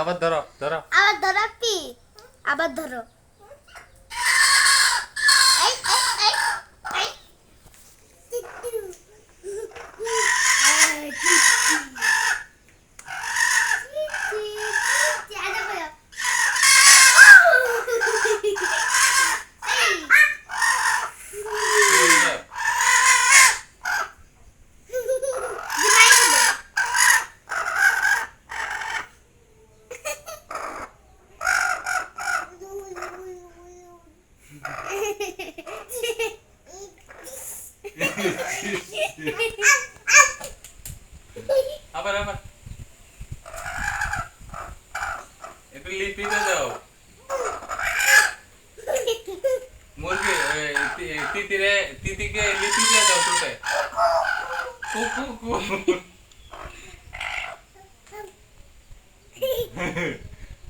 আবার ধরো ধরো। আবার ধরো পি, আবার ধরো। এই এই এই এই টিটু। আরে বলো। কি হইলো? আবার আবার একটু লিপিতে দাও। মুরগি তিতিরে তিতিকে লিপিতে দাও টোটে। কু কু কু।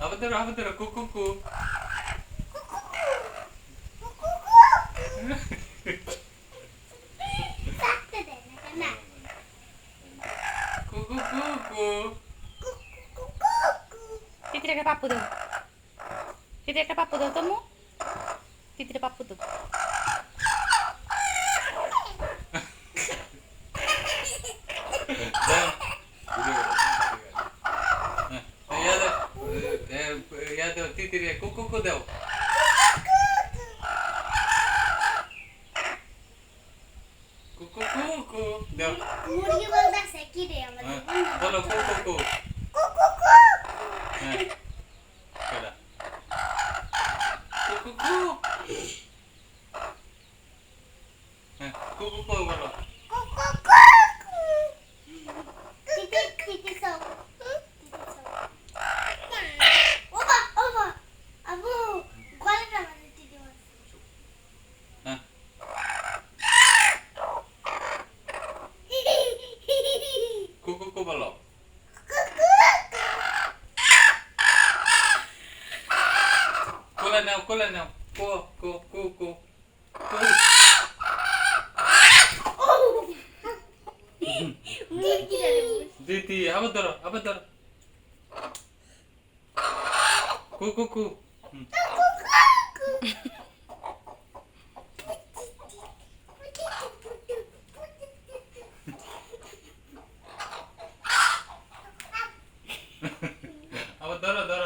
আবার ধরো কু কু কু। কু কু কু কু। তিতির একটা পাপ্পু দাও, তিতির একটা পাপ্পু দাও তোমা, তিতির পাপ্পু দাও। দাও। ইয়া দাও তিতিরে কু কু কু দাও। কু কু কু কু দাও। মুরগি বলতেছে কি রে আমাদের বলো কু কু কু। হ্যাঁ কেডা? কু কু কু। হ্যাঁ কু কু কু বলো। টিটি টিটি সব ওবা ওবা আবু গলাটা মানে টিটি হ্যাঁ কু কু কু বলো। কোলে নাও কু কু কু কু কু। দিদি আবার ধরো আবার ধরো। কু কু কু। আবার ধরো ধরো।